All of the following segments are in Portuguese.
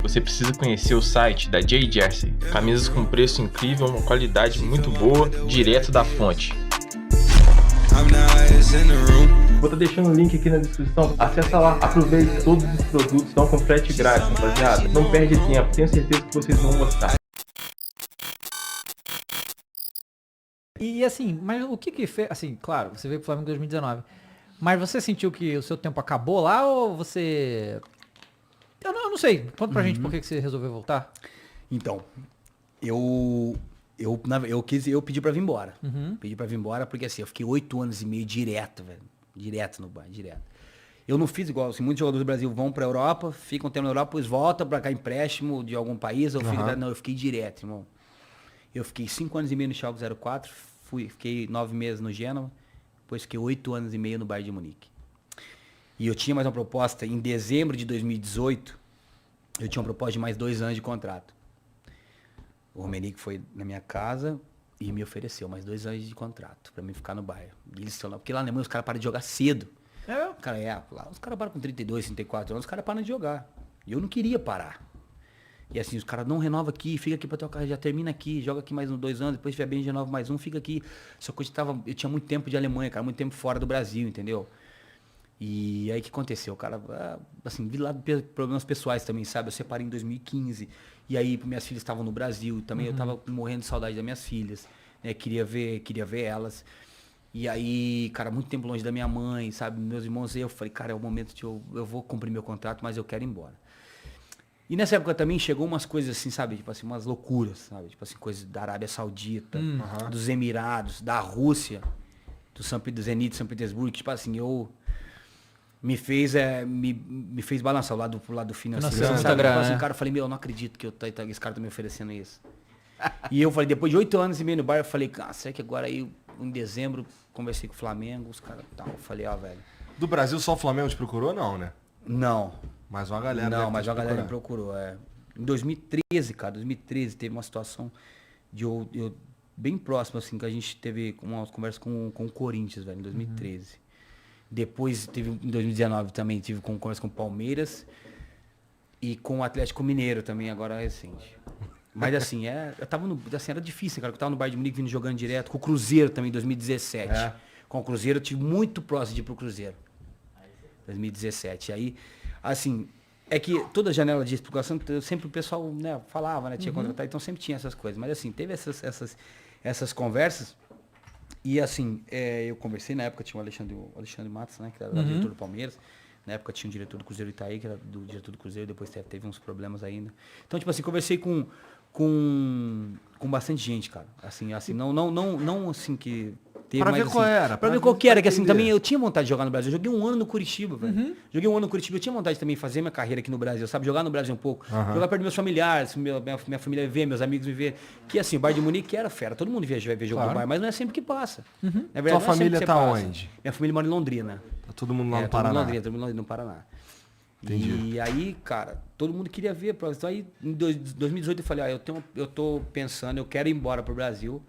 Você precisa conhecer o site da J Jersey. Camisas com preço incrível, uma qualidade muito boa, direto da fonte. Vou estar deixando o link aqui na descrição. Acessa lá, aproveite, todos os produtos estão com frete grátis, rapaziada. Não perde tempo, tenho certeza que vocês vão gostar. E assim, mas o que fez, assim, claro, você veio pro Flamengo em 2019, mas você sentiu que o seu tempo acabou lá ou você... Eu não sei, conta pra gente por que você resolveu voltar. Então, eu pedi pra vir embora. Pedi pra vir embora porque assim, eu fiquei 8 anos e meio direto, velho. Direto no bar, direto. Eu não fiz igual, assim, muitos jogadores do Brasil vão pra Europa, ficam um tempo na Europa, depois voltam pra cá empréstimo de algum país, não, eu fiquei direto, irmão. Eu fiquei 5 anos e meio no Schalke 04, fiquei 9 meses no Genoa, depois fiquei 8 anos e meio no Bayern de Munique. E eu tinha mais uma proposta, em dezembro de 2018, eu tinha uma proposta de mais 2 anos de contrato. O Rummenigge foi na minha casa e me ofereceu mais 2 anos de contrato pra mim ficar no Bayern. E eles estão lá, porque lá na Alemanha os caras param de jogar cedo. Lá os caras param com 32, 34 anos, os caras param de jogar. E eu não queria parar. E assim, os caras não renova aqui, fica aqui pra tua carreira, já termina aqui, joga aqui mais uns 2 anos, depois tiver bem, renova mais um, fica aqui. Só que eu tinha muito tempo de Alemanha, cara, muito tempo fora do Brasil, entendeu? E aí o que aconteceu? Cara, assim, vi lá problemas pessoais também, sabe? Eu separei em 2015, e aí minhas filhas estavam no Brasil, também eu tava morrendo de saudade das minhas filhas, né? Queria ver elas. E aí, cara, muito tempo longe da minha mãe, sabe? Meus irmãos, eu falei, cara, é o momento de eu vou cumprir meu contrato, mas eu quero ir embora. E nessa época também chegou umas coisas assim, sabe? Tipo assim, umas loucuras, sabe? Tipo assim, coisas da Arábia Saudita, dos Emirados, da Rússia, do Zenit de São Petersburgo, tipo assim, me fez balançar o lado financeiro. Financeiro, Sabe? grana, Tipo assim, né? cara, eu falei, meu, eu não acredito que esse cara tá me oferecendo isso. E eu falei, depois de 8 anos e meio no bar, eu falei, será que agora aí, em dezembro, conversei com o Flamengo, os caras tal. Eu falei, velho. Do Brasil só o Flamengo te procurou, não, né? Não. Mais uma galera. Não, mas uma galera me procurou, Em 2013, cara, teve uma situação de eu bem próximo, assim, que a gente teve uma conversa com o Corinthians, velho, em 2013. Depois teve, em 2019 também, tive conversa com o Palmeiras e com o Atlético Mineiro também, agora recente. Mas assim, eu tava era difícil, cara, eu tava no Bayern de Munique vindo jogando direto, com o Cruzeiro também, em 2017. Com o Cruzeiro eu tive muito próximo de ir pro Cruzeiro. 2017. Aí, assim, é que toda janela de explicação, sempre o pessoal, né, falava, né, tinha contratado, então sempre tinha essas coisas. Mas assim, teve essas conversas e assim, eu conversei, na época tinha o Alexandre Matos, né, que era diretor do Palmeiras. Na época tinha o diretor do Cruzeiro Itaí, que era do diretor do Cruzeiro, depois teve uns problemas ainda. Então, tipo assim, conversei com bastante gente, cara. Assim, não assim que teve Pra mais, ver assim, qual era. Pra ver qual que era, que assim, também eu tinha vontade de jogar no Brasil. Eu joguei 1 ano no Curitiba, velho. Joguei 1 ano no Curitiba, eu tinha vontade de também fazer minha carreira aqui no Brasil, sabe? Jogar no Brasil um pouco. Jogar perto dos meus familiares, minha família ver, meus amigos me ver. Que assim, o Bayern de Munique era fera. Todo mundo vai ver jogo do Bayern, mas não é sempre que passa. Na verdade, Tua não é sempre família que tá passa. onde? Minha família mora em Londrina. Tá todo mundo lá no Todo mundo Paraná. em Londrina, todo mundo no Paraná. Entendi. E aí, cara, todo mundo queria ver. Então aí, em 2018 eu falei, eu tô pensando, eu quero ir embora pro Brasil.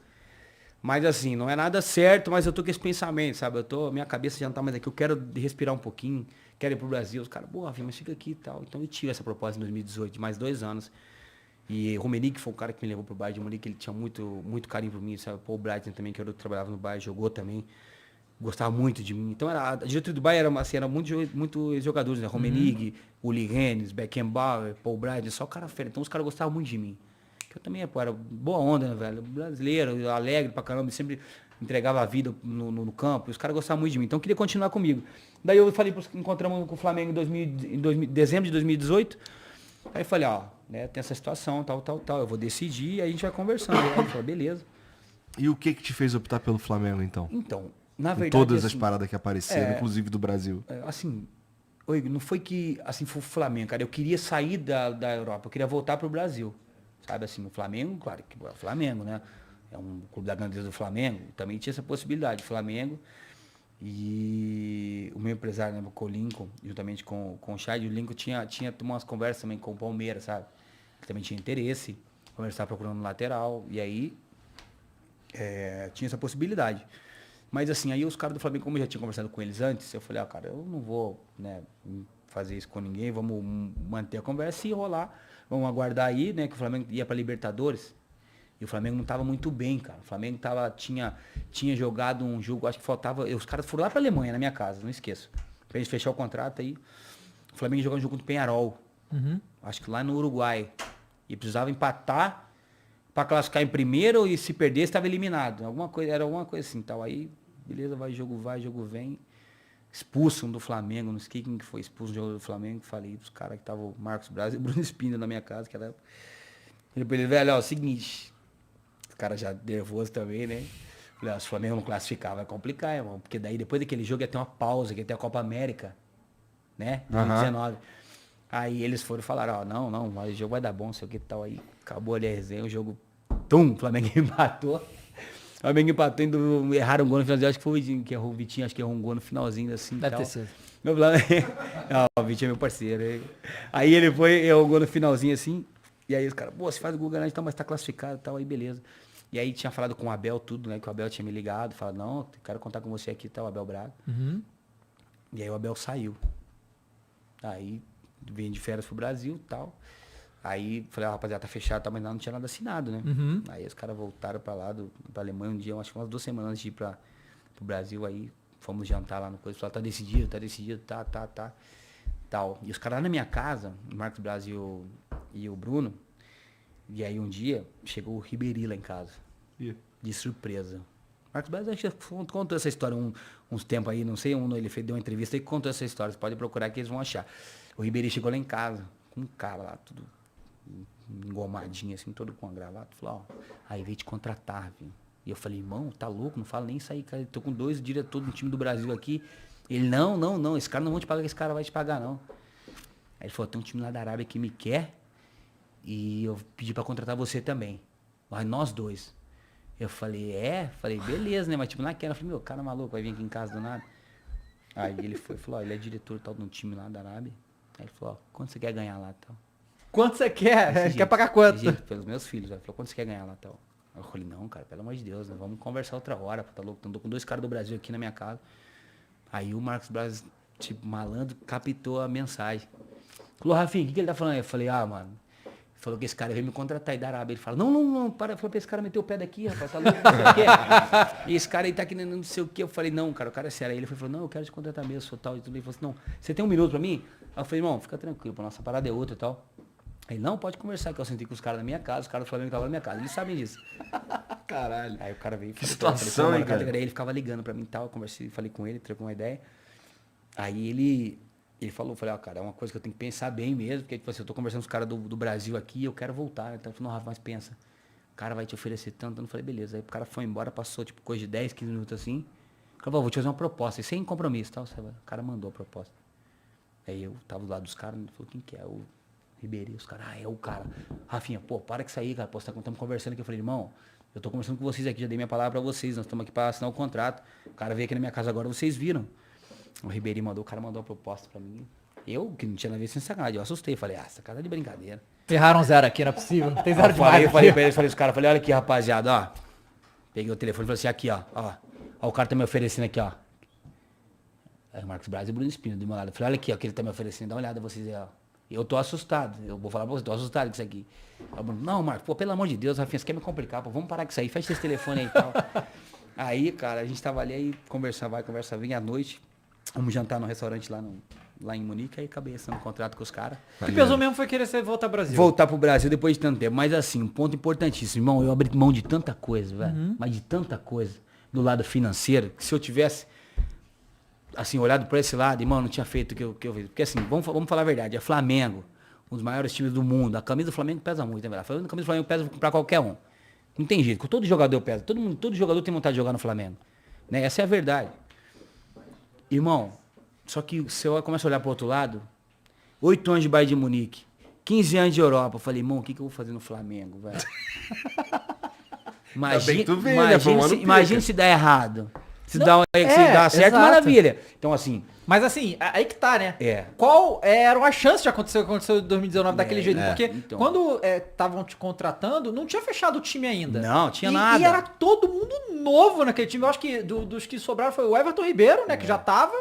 Mas assim, não é nada certo, mas eu tô com esse pensamento, sabe? Minha cabeça já não tá mais aqui, eu quero respirar um pouquinho, quero ir pro Brasil. Os caras, boa, mas fica aqui e tal. Então eu tive essa proposta em 2018, de mais 2 anos. E o Rummenigge foi o cara que me levou pro Bayern de Munique, ele tinha muito, muito carinho por mim, sabe? Paul Breitner também, que eu trabalhava no Bayern, jogou também. Gostava muito de mim. Então a diretoria do Bayern era muito jogadores, né? Rummenigge, Uli Hoeneß, Beckenbauer, Paul Breitner, só cara fera. Então os caras gostavam muito de mim. Que eu também, era boa onda, né, velho? Brasileiro, alegre pra caramba, sempre entregava a vida no campo. E os caras gostavam muito de mim. Então queria continuar comigo. Daí eu falei, encontramos com o Flamengo em dezembro de 2018. Aí eu falei, né, tem essa situação, tal. Eu vou decidir e aí a gente vai conversando. Aí ele falou, beleza. E o que te fez optar pelo Flamengo, então? Então, na Com verdade, todas as assim, paradas que apareceram, inclusive do Brasil. assim, não foi que assim foi o Flamengo, cara. Eu queria sair da Europa, eu queria voltar pro Brasil. Sabe assim, o Flamengo, claro que é o Flamengo, né? É um clube da grandeza do Flamengo. Também tinha essa possibilidade, Flamengo. E o meu empresário, né, o Lincoln, juntamente com o Chad, o Lincoln tinha tomado umas conversas também com o Palmeiras, sabe? Ele também tinha interesse, o Palmeiras estava procurando um lateral, e aí tinha essa possibilidade. Mas assim, aí os caras do Flamengo, como eu já tinha conversado com eles antes, eu falei, cara, eu não vou, né, fazer isso com ninguém, vamos manter a conversa e rolar. Vamos aguardar aí, né? Que o Flamengo ia pra Libertadores. E o Flamengo não tava muito bem, cara. O Flamengo tinha jogado um jogo, acho que faltava... Os caras foram lá pra Alemanha, na minha casa, não esqueço. Pra gente fechar o contrato aí. O Flamengo jogou um jogo contra o Peñarol. Acho que lá no Uruguai. E precisava empatar pra classificar em primeiro e se perdesse estava eliminado. Era alguma coisa assim, tal. Aí, beleza, vai, jogo vem. Expulsam do Flamengo, não sei quem que foi expulso do jogo do Flamengo. Falei pros caras que estavam o Marcos Braz e o Bruno Espina na minha casa, que era... Ele, velho, ó, o seguinte... Os caras já nervoso também, né? Falei, ó, se o Flamengo não classificar, vai complicar, irmão. Porque daí, depois daquele jogo, ia ter uma pausa, que ia ter a Copa América, né? 2019. Aí eles foram falar, ó, não, mas o jogo vai dar bom, sei o que tal. Aí acabou ali a resenha, o jogo... Tum! O Flamengo empatou. O Flamengo empatou, erraram um gol no finalzinho. Acho que foi o Vitinho que errou. O Vitinho acho que errou um gol no finalzinho, assim. Deve ter sido. Meu Flamengo... Não, o Vitinho é meu parceiro. Aí ele errou um gol no finalzinho, assim. E aí os caras, pô, você faz o gol grande, mas tá classificado e tal, aí beleza. E aí tinha falado com o Abel tudo, né? Que o Abel tinha me ligado, falado, não, quero contar com você aqui, tá, o Abel Braga. E aí o Abel saiu. Aí vim de férias pro Brasil e tal. Aí falei, rapaziada, tá fechado, tá, mas não tinha nada assinado, né? Aí os caras voltaram pra lá, pra Alemanha um dia, acho que umas 2 semanas antes de ir pro Brasil, aí fomos jantar lá no coisa, falaram, tá decidido, tá. Tal. E os caras lá na minha casa, o Marcos Brasil e o Bruno, e aí um dia chegou o Ribéry lá em casa, de surpresa. Marcos Brasil contou essa história uns tempos aí, não sei, ele deu uma entrevista e contou essa história, você pode procurar que eles vão achar. O Ribéry chegou lá em casa, com um cara lá, tudo engomadinho assim, todo com a gravata, falou, ó, aí veio te contratar, viu? E eu falei, irmão, tá louco, não fala nem isso aí, cara, eu tô com 2 diretores do time do Brasil aqui. Ele, não, esse cara não vai te pagar, esse cara vai te pagar, não. Aí ele falou, tem um time lá da Arábia que me quer e eu pedi pra contratar você também. Mas nós 2. Eu falei, beleza, né? Mas tipo, não quero. Eu falei, meu, cara maluco, vai vir aqui em casa do nada. Aí ele falou, ó, ele é diretor tal de um time lá da Arábia. Aí ele falou, ó, quanto você quer ganhar lá, tal? Quanto você quer? Quer pagar quanto? Jeito, pelos meus filhos. Aí ele falou, quanto você quer ganhar lá, tal? Aí eu falei, não, cara, pelo amor de Deus, né? Vamos conversar outra hora, tá louco? Tô com 2 caras do Brasil aqui na minha casa. Aí o Marcos Braz, tipo, malandro, captou a mensagem. Falou, Rafinha, o que ele tá falando aí? Eu falei, mano. Ele falou que esse cara veio me contratar aí da Arábia. Ele fala, não, para. Falou pra esse cara meter o pé daqui, rapaz, tá louco, não sei o quê. E esse cara aí tá querendo não sei o quê. Eu falei, não, cara, o cara é sério. Aí ele falou, não, eu quero te contratar mesmo, sou tal. E tudo. Ele falou assim, não, você tem 1 minuto pra mim? Aí eu falei, irmão, fica tranquilo, a nossa parada é outra e tal. Aí, não, pode conversar, que eu sentei com os caras na minha casa, os caras do Flamengo estavam na minha casa, eles sabem disso. Caralho. Aí o cara veio e que situação, hein, cara? Aí ele ficava ligando pra mim e tal, eu conversei, falei com ele, trocou uma ideia. Aí ele falou, falei, cara, é uma coisa que eu tenho que pensar bem mesmo, porque tipo assim, eu tô conversando com os caras do Brasil aqui, eu quero voltar. Então eu falei, não, Rafa, mas pensa, o cara vai te oferecer tanto. Eu não falei, beleza. Aí o cara foi embora, passou tipo coisa de 10, 15 minutos assim. O cara falou, vou te fazer uma proposta, e sem compromisso, tal. O cara mandou a proposta. Aí eu tava do lado dos caras, ele falou, quem que é? O Ribéry. Os caras, é o cara. Rafinha, pô, para que sair, cara, pô, estamos conversando aqui. Eu falei, irmão, eu tô conversando com vocês aqui, já dei minha palavra pra vocês, nós estamos aqui pra assinar o contrato. O cara veio aqui na minha casa agora, vocês viram. O Ribéry mandou, o cara mandou a proposta pra mim. Eu, que não tinha nada a ver, sem sacanagem, eu assustei, falei, essa cara é de brincadeira. Erraram 0 aqui, não é possível, não tem 0 demais. Eu falei pra eles, os caras, falei, olha aqui, rapaziada, ó. Peguei o telefone e falei assim, aqui, ó, o cara tá me oferecendo aqui, ó. Aí o Marcos Braz e o Bruno Espino do meu lado. Eu falei, olha aqui, ó, que ele tá me oferecendo, dá uma olhada vocês aí, ó. Eu tô assustado, eu vou falar pra vocês, tô assustado com isso aqui. Aí o Bruno, não, Marcos, pô, pelo amor de Deus, Rafinha, você quer me complicar, pô, vamos parar com isso aí, fecha esse telefone aí e tal. Aí, cara, a gente tava ali, aí conversa vem à noite, vamos jantar no restaurante lá em Munique, aí acabei assinando um contrato com os caras. O que pesou mesmo foi querer voltar ao Brasil. Voltar pro Brasil depois de tanto tempo. Mas assim, um ponto importantíssimo, irmão, eu abri mão de tanta coisa, velho. Mas de tanta coisa. Do lado financeiro, que se eu tivesse, assim, olhado por esse lado, irmão, não tinha feito o que eu fiz. Porque assim, vamos falar a verdade, é Flamengo, um dos maiores times do mundo. A camisa do Flamengo pesa muito, né, velho? A camisa do Flamengo pesa pra qualquer um. Não tem jeito, todo jogador pesa. Todo jogador tem vontade de jogar no Flamengo. Né? Essa é a verdade. Irmão, só que se eu começo a olhar pro outro lado, 8 anos de Bayern de Munique, 15 anos de Europa, eu falei, irmão, o que eu vou fazer no Flamengo, velho? Imagina se dá errado. Se dá certo, exato. Maravilha. Então, assim... Mas assim, aí que tá, né? É. Qual eram as chances de acontecer o que aconteceu em 2019 daquele jeito? Porque então. quando estavam te contratando, não tinha fechado o time ainda. Não, tinha nada. E era todo mundo novo naquele time. Eu acho que dos que sobraram foi o Everton Ribeiro, né? Que já tava.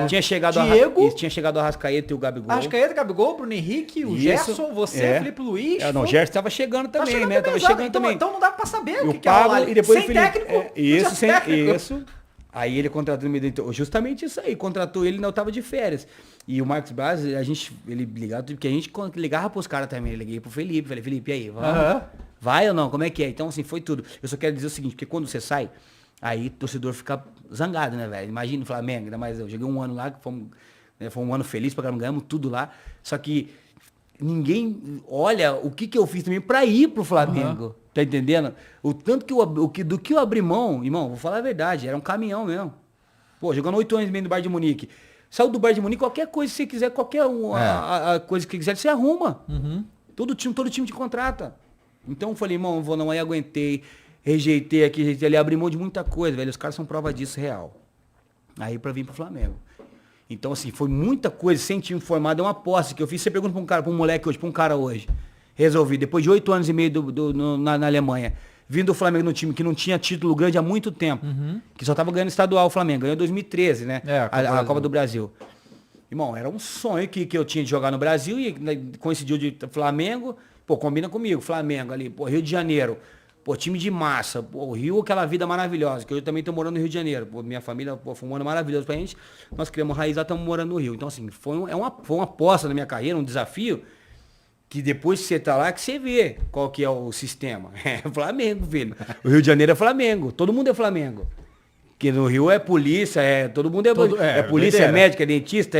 Tinha chegado Diego. tinha chegado o Arrascaeta e o Gabigol. Arrascaeta, Gabigol, Bruno Henrique, o Isso, Gerson, você, Felipe Luiz. Não, o Gerson tava chegando Tá também, chegando né? Tava exato. chegando Então, também. então não dá pra saber E o o que é o Pablo Al-Ahly. e depois Sem o Felipe. técnico. Isso, sem sem técnico. isso. Aí ele contratou no meio do... Justamente isso aí, contratou ele na tava de férias. E o Marcos Braz, ele ligava, porque a gente ligava pros caras também, eu liguei pro Felipe, falei, Felipe, e aí, vamos? Vai ou não? Como é que é? Então, assim, foi tudo. Eu só quero dizer o seguinte, porque quando você sai, aí o torcedor fica zangado, né, velho? Imagina o Flamengo, ainda mais eu joguei um ano lá, foi um ano feliz pra caramba, ganhamos tudo lá. Só que ninguém olha o que eu fiz também pra ir pro Flamengo. Tá entendendo? O tanto do que eu abri mão, irmão, vou falar a verdade, era um caminhão mesmo. Pô, jogando 8 anos e meio no Bayern de Munique. Saiu do Bayern de Munique, qualquer coisa que você quiser, a coisa que quiser, você arruma. Todo time te contrata. Então eu falei, irmão, eu vou não, aí aguentei, rejeitei aqui, rejeitei ali, abri mão de muita coisa, velho. Os caras são prova disso, real. Aí pra vir pro Flamengo. Então, assim, foi muita coisa, sem time formado, é uma aposta que eu fiz. Você pergunta pra um cara, pra um moleque hoje, pra um cara hoje. Resolvi, depois de 8 anos e meio na Alemanha, vindo do Flamengo no time que não tinha título grande há muito tempo, que só tava ganhando estadual o Flamengo, ganhou em 2013, né? A Copa do Brasil. Irmão, era um sonho que eu tinha de jogar no Brasil e coincidiu de Flamengo, pô, combina comigo, Flamengo ali, pô, Rio de Janeiro, pô, time de massa, pô, Rio, aquela vida maravilhosa, que eu também tô morando no Rio de Janeiro, pô, minha família, pô, foi um ano maravilhoso pra gente, nós criamos raiz lá, estamos morando no Rio. Então, assim, foi uma aposta na minha carreira, um desafio, que depois que você tá lá, que você vê qual que é o sistema. É Flamengo, filho. O Rio de Janeiro é Flamengo, todo mundo é Flamengo. Porque no Rio é polícia, todo mundo é polícia, é médico, é dentista,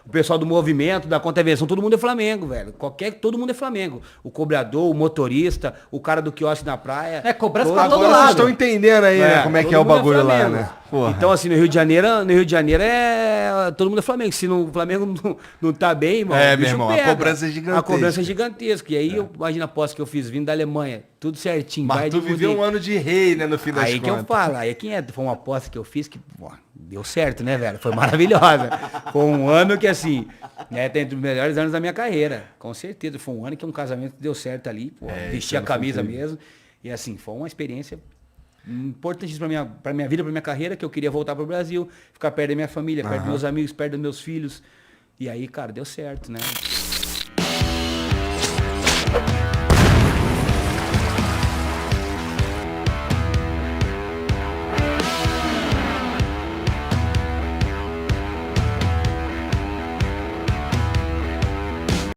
o pessoal do movimento, da contravenção, todo mundo é Flamengo, velho. Todo mundo é Flamengo. O cobrador, o motorista, o cara do quiosque na praia. Cobrança pra todo Agora lado. vocês estão entendendo aí, né, como é que é o bagulho lá, Flamengo. né? Porra. Então, assim, no Rio de Janeiro todo mundo é Flamengo. Se o Flamengo não tá bem, irmão, o bicho meu irmão, pega. a cobrança é gigantesca. A cobrança é gigantesca. E aí, imagina a aposta que eu fiz vindo da Alemanha, tudo certinho. Mas tu viveu um ano de rei, né, no fim das Aí contas. que eu falo, foi uma aposta que eu fiz que, pô, deu certo, né, velho? Foi maravilhosa. Foi um ano que, assim, tá entre os melhores anos da minha carreira, com certeza. Foi um ano que um casamento deu certo ali, pô, vesti a camisa mesmo. E, assim, foi uma experiência importantíssima pra minha vida, pra minha carreira, que eu queria voltar pro Brasil, ficar perto da minha família, perto dos meus amigos, perto dos meus filhos. E aí, cara, deu certo, né?